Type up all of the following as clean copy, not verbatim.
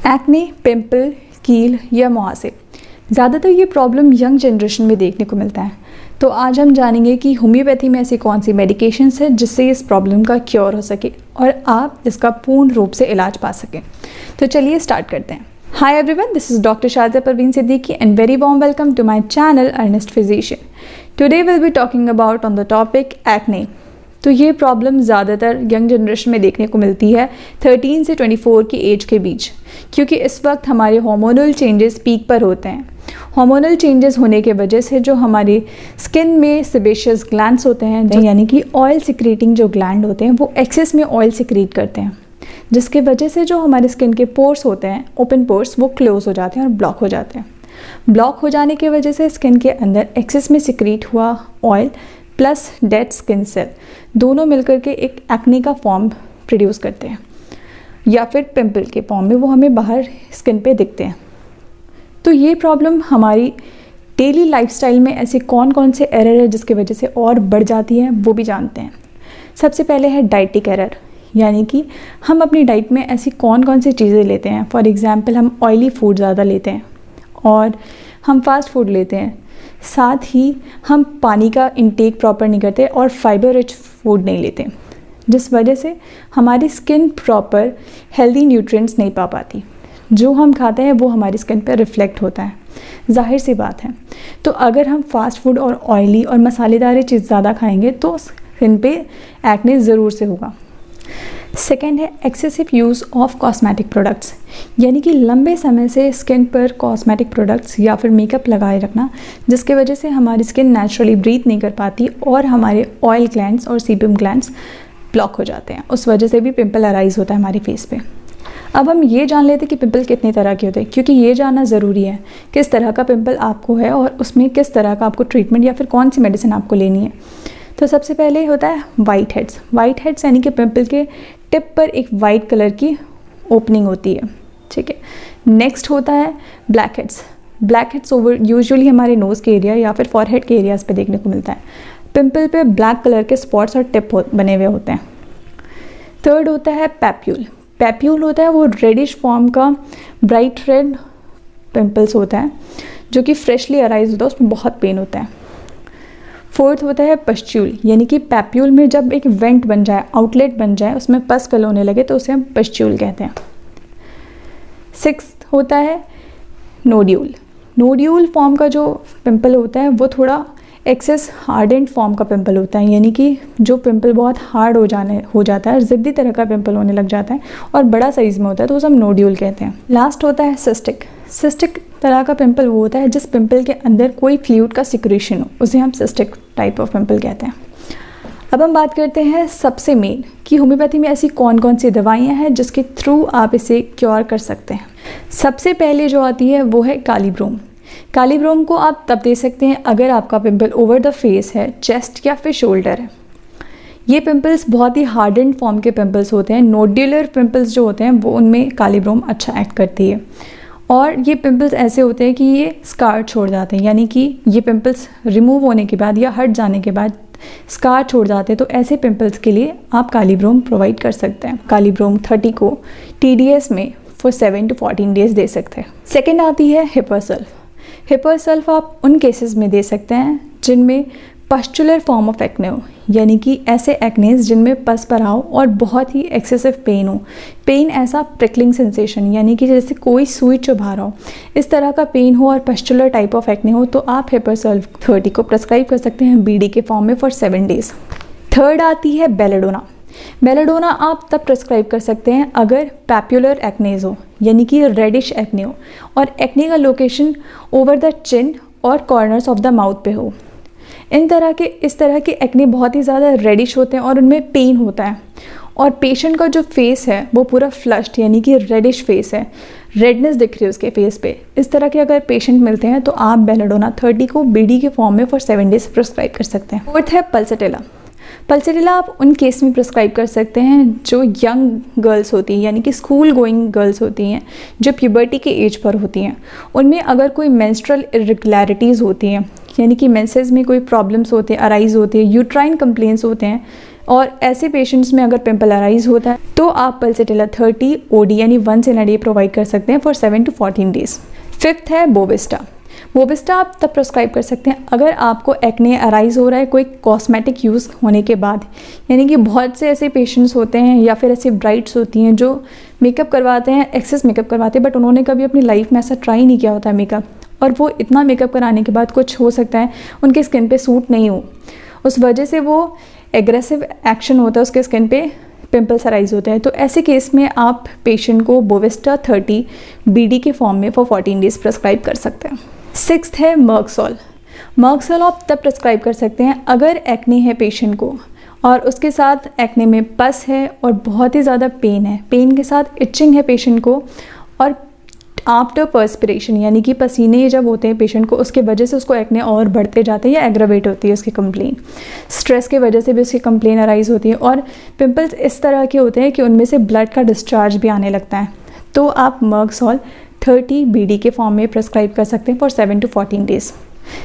Acne, pimple, कील या मुहासे, ज़्यादातर ये प्रॉब्लम यंग जनरेशन में देखने को मिलता है। तो आज हम जानेंगे कि होम्योपैथी में ऐसी कौन सी मेडिकेशंस है जिससे इस प्रॉब्लम का क्योर हो सके और आप इसका पूर्ण रूप से इलाज पा सकें। तो चलिए स्टार्ट करते हैं। Hi everyone, this is Dr. Shazia Parveen Siddiqui and very warm welcome to my channel Earnest Physician. Today we'll be talking about on the topic acne. तो ये प्रॉब्लम ज़्यादातर यंग जनरेशन में देखने को मिलती है 13 से 24 की एज के बीच, क्योंकि इस वक्त हमारे हार्मोनल चेंजेस पीक पर होते हैं। हार्मोनल चेंजेस होने के वजह से जो हमारी स्किन में सेबेशियस ग्लैंड्स होते हैं, यानी कि ऑयल सिक्रेटिंग जो ग्लैंड होते हैं, वो एक्सेस में ऑयल सिक्रेट करते हैं, जिसके वजह से जो हमारे स्किन के पोर्स होते हैं, ओपन पोर्स, वो क्लोज हो जाते हैं और ब्लॉक हो जाते हैं। ब्लॉक हो जाने की वजह से स्किन के अंदर एक्सेस में सिक्रेट हुआ oil plus dead skin cell दोनों मिलकर के एक एक्ने का फॉर्म प्रोड्यूस करते हैं, या फिर पिंपल के फॉर्म में वो हमें बाहर स्किन पे दिखते हैं। तो ये प्रॉब्लम हमारी डेली लाइफस्टाइल में ऐसे कौन कौन से एरर है जिसकी वजह से और बढ़ जाती है, वो भी जानते हैं। सबसे पहले है डाइटिक एरर, यानी कि हम अपनी डाइट में ऐसी कौन कौन सी चीज़ें लेते हैं। फॉर एग्ज़ाम्पल, हम ऑयली फूड ज़्यादा लेते हैं और हम फास्ट फूड लेते हैं, साथ ही हम पानी का इंटेक प्रॉपर नहीं करते और फाइबर रिच फूड नहीं लेते, जिस वजह से हमारी स्किन प्रॉपर हेल्दी न्यूट्रिएंट्स नहीं पा पाती। जो हम खाते हैं वो हमारी स्किन पर रिफ्लेक्ट होता है, जाहिर सी बात है। तो अगर हम फास्ट फूड और ऑयली और मसालेदार चीज़ ज़्यादा खाएंगे तो स्किन पे एक्ने ज़रूर से होगा। सेकेंड है excessive use of cosmetic products, यानी कि लंबे समय से स्किन पर कॉस्मेटिक प्रोडक्ट्स या फिर मेकअप लगाए रखना, जिसके वजह से हमारी स्किन नेचुरली ब्रीथ नहीं कर पाती और हमारे ऑयल ग्लैंड्स और सीबम ग्लैंड्स ब्लॉक हो जाते हैं। उस वजह से भी पिंपल अराइज होता है हमारी फेस पे। अब हम ये जान लेते हैं कि पिंपल कितनी तरह के होते हैं, क्योंकि ये जानना ज़रूरी है किस तरह का पिंपल आपको है और उसमें किस तरह का आपको ट्रीटमेंट या फिर कौन सी मेडिसिन आपको लेनी है। तो सबसे पहले होता है वाइट हेड्स। वाइट हेड्स यानी कि पिंपल के टिप पर एक वाइट कलर की ओपनिंग होती है, ठीक है। नेक्स्ट होता है black heads. Black heads usually हमारे नोज़ के एरिया या फिर फॉरहेड के एरियाज़ पे देखने को मिलता है। पिंपल पे ब्लैक कलर के स्पॉट्स और टिप बने हुए होते हैं। थर्ड होता है पैप्यूल। पैप्यूल होता है वो रेडिश फॉर्म का ब्राइट रेड पिंपल्स होता है, जो कि फ्रेशली अराइज होता है, उसमें बहुत पेन होता है। फोर्थ होता है पस्ट्यूल, यानी कि पैप्यूल में जब एक वेंट बन जाए, आउटलेट बन जाए, उसमें पस फिल होने लगे तो उसे हम पस्ट्यूल कहते हैं। सिक्स्थ होता है नोड्यूल। नोड्यूल फॉर्म का जो पिंपल होता है वो थोड़ा एक्सेस हार्डेंड फॉर्म का पिंपल होता है, यानी कि जो पिंपल बहुत हार्ड हो जाता है, ज़िद्दी तरह का पिंपल होने लग जाता है और बड़ा साइज़ में होता है, तो उसे हम नोड्यूल कहते हैं। लास्ट होता है सिस्टिक। सिस्टिक तरह का पिंपल वो होता है जिस पिंपल के अंदर कोई फ्लूइड का सिक्रेशन हो, उसे हम सिस्टिक टाइप ऑफ पिंपल कहते हैं। अब हम बात करते हैं सबसे मेन कि होम्योपैथी में ऐसी कौन कौन सी दवाइयाँ हैं जिसके थ्रू आप इसे क्योर कर सकते हैं। सबसे पहले जो आती है वो है कालीब्रोम। कालीब्रोम को आप तब दे सकते हैं अगर आपका पिंपल ओवर द फेस है, चेस्ट या फिर शोल्डर है। ये पिंपल्स बहुत ही हार्डेंड फॉर्म के पिंपल्स होते हैं। नोड्यूलर पिंपल्स जो होते हैं वो उनमें कालीब्रोम अच्छा एक्ट करती है, और ये पिंपल्स ऐसे होते हैं कि ये स्कार छोड़ जाते हैं, यानी कि ये पिंपल्स रिमूव होने के बाद या हट जाने के बाद स्कार छोड़ जाते हैं। तो ऐसे पिंपल्स के लिए आप कालीब्रोम प्रोवाइड कर सकते हैं। कालीब्रोम 30 को TDS में फॉर 7 to 14 डेज दे सकते हैं। सेकेंड आती है हिपरसल्फ। हिपरसल्फ आप उन केसेस में दे सकते हैं जिनमें पस्चुलर फॉर्म ऑफ एक्ने हो, यानी कि ऐसे एक्नेस जिनमें पस भराव और बहुत ही एक्सेसिव पेन हो। पेन ऐसा प्रिकलिंग सेंसेशन, यानी कि जैसे कोई सुई चुभा रहा हो, इस तरह का पेन हो और पस्चुलर टाइप ऑफ एक्ने हो, तो आप हिपरसल्फ 30 को प्रेस्क्राइब कर सकते हैं BD के फॉर्म में फॉर 7 डेज। थर्ड आती है बेलेडोना। बेलेडोना आप तब प्रेस्क्राइब कर सकते हैं अगर पैप्युलर एक्नेज हो, यानी कि रेडिश एक्ने हो और एक्ने का लोकेशन ओवर द चिन और कॉर्नर्स ऑफ द माउथ पे हो। इस तरह के एक्ने बहुत ही ज़्यादा रेडिश होते हैं और उनमें पेन होता है, और पेशेंट का जो फेस है वो पूरा फ्लश्ड, यानी कि रेडिश फेस है, रेडनेस दिख रही है उसके फेस पे। इस तरह के अगर पेशेंट मिलते हैं तो आप बेलेडोना 30 को BD के फॉर्म में फॉर 7 डेज प्रेस्क्राइब कर सकते हैं। फोर्थ है पल्सेटिला। पल्सेटिला आप उन केस में प्रेस्क्राइब कर सकते हैं जो यंग गर्ल्स होती हैं, यानी कि स्कूल गोइंग गर्ल्स होती हैं, जो प्यूबर्टी के एज पर होती हैं। उनमें अगर कोई मेंस्ट्रुअल इरेगुलरिटीज़ होती हैं, यानी कि मेंसेस में कोई प्रॉब्लम्स होते हैं, अराइज होती है, यूट्राइन कंप्लेंट्स होते हैं, और ऐसे पेशेंट्स में अगर पिंपल अराइज होता है तो आप पल्सेटिला 30 OD यानी 1 इन अ डे प्रोवाइड कर सकते हैं फॉर 7 to 14 डेज। फिफ्थ है बोविस्टा। बोविस्टा आप तब प्रिस्क्राइब कर सकते हैं अगर आपको एक्ने अराइज हो रहा है कोई कॉस्मेटिक यूज़ होने के बाद, यानी कि बहुत से ऐसे पेशेंट्स होते हैं या फिर ऐसी ब्राइड्स होती हैं जो मेकअप करवाते हैं, एक्सेस मेकअप करवाते हैं, बट उन्होंने कभी अपनी लाइफ में ऐसा ट्राई नहीं किया होता है मेकअप, और वो इतना मेकअप कराने के बाद कुछ हो सकता है उनके स्किन पे सूट नहीं हो, उस वजह से वो एग्रेसिव एक्शन होता है उसके स्किन पे, पिंपल्स अराइज होते हैं। तो ऐसे केस में आप पेशेंट को बोविस्टा 30 BD के फॉर्म में फॉर 14 डेज प्रिस्क्राइब कर सकते हैं। सिक्स्थ है मर्कसोल। मर्कसोल आप तब प्रिस्क्राइब कर सकते हैं अगर एक्ने है पेशेंट को और उसके साथ एक्ने में पस है और बहुत ही ज़्यादा पेन है, पेन के साथ इचिंग है पेशेंट को, और आफ्टर पर्स्पिरेशन यानी कि पसीने जब होते हैं पेशेंट को उसके वजह से उसको एक्ने और बढ़ते जाते हैं या एग्रावेट होती है उसकी कंप्लेन, स्ट्रेस के वजह से भी उसकी कंप्लेन अराइज होती है, और पिंपल्स इस तरह के होते हैं कि उनमें से ब्लड का डिस्चार्ज भी आने लगता है। तो आप मर्कसोल 30 BD के फॉर्म में प्रिस्क्राइब कर सकते हैं फॉर 7 to 14 डेज।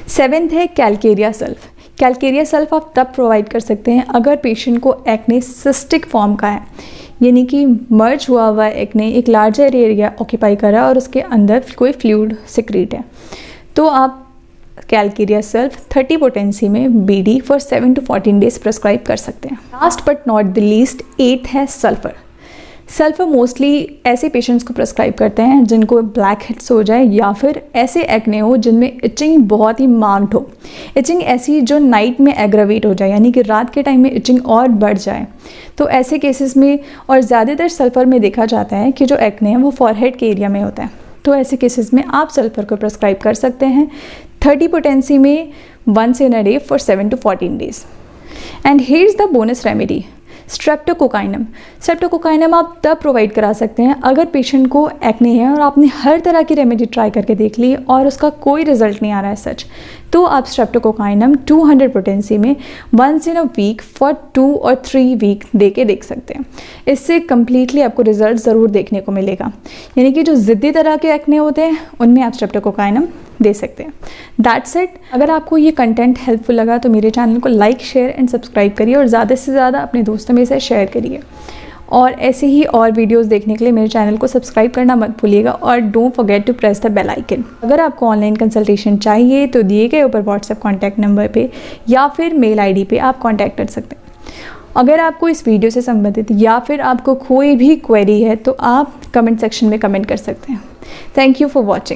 सेवेंथ है कैलकेरिया सल्फ। कैलकेरिया सल्फ आप तब प्रोवाइड कर सकते हैं अगर पेशेंट को एक्ने सिस्टिक फॉर्म का है, यानी कि मर्ज हुआ एक्ने एक लार्जर एरिया ऑक्यूपाई कर रहा है और उसके अंदर कोई फ्लूइड सिक्रीट है, तो आप कैलकेरिया सल्फ 30 पोटेंसी में BD for 7 to 14 days prescribe कर सकते हैं। Last but not the least 8th है सल्फर। सल्फर मोस्टली ऐसे पेशेंट्स को प्रिस्क्राइब करते हैं जिनको ब्लैक हेड्स हो जाए या फिर ऐसे एक्ने हो जिनमें इचिंग बहुत ही मार्क्ड हो, इचिंग ऐसी जो नाइट में एग्रावेट हो जाए, यानी कि रात के टाइम में इचिंग और बढ़ जाए। तो ऐसे केसेस में और ज़्यादातर सल्फर में देखा जाता है कि जो एक्ने है वो फॉरहेड के एरिया में होता है, तो ऐसे केसेस में आप सल्फर को प्रिस्क्राइब कर सकते हैं 30 पोटेंसी में 1 in a day for 7 to 14 days. And here is the bonus remedy, streptococcinum. Streptococcinum आप तब प्रोवाइड करा सकते हैं अगर पेशेंट को एक्ने है और आपने हर तरह की रेमेडी ट्राई करके देख ली और उसका कोई रिजल्ट नहीं आ रहा है सच, तो आप स्ट्रेप्टोकोकाइनम 200 पोटेंसी में 1 in a week for 2 or 3 week दे के देख सकते हैं। इससे कम्प्लीटली आपको रिजल्ट ज़रूर देखने को मिलेगा, यानी कि जो ज़िद्दी तरह के एक्ने होते हैं उनमें आप स्ट्रेप्टोकोकाइनम दे सकते हैं। That's it. अगर आपको ये कंटेंट हेल्पफुल लगा तो मेरे चैनल को लाइक, शेयर एंड सब्सक्राइब करिए और ज़्यादा से ज़्यादा अपने दोस्तों में से शेयर करिए, और ऐसे ही और वीडियोस देखने के लिए मेरे चैनल को सब्सक्राइब करना मत भूलिएगा और don't forget to press the bell icon. अगर आपको ऑनलाइन कंसल्टेशन चाहिए तो दिए गए ऊपर व्हाट्सएप कॉन्टैक्ट नंबर पे या फिर मेल ID पे आप कॉन्टैक्ट कर सकते हैं। अगर आपको इस वीडियो से संबंधित या फिर आपको कोई भी क्वेरी है तो आप कमेंट सेक्शन में कमेंट कर सकते हैं। Thank you for watching.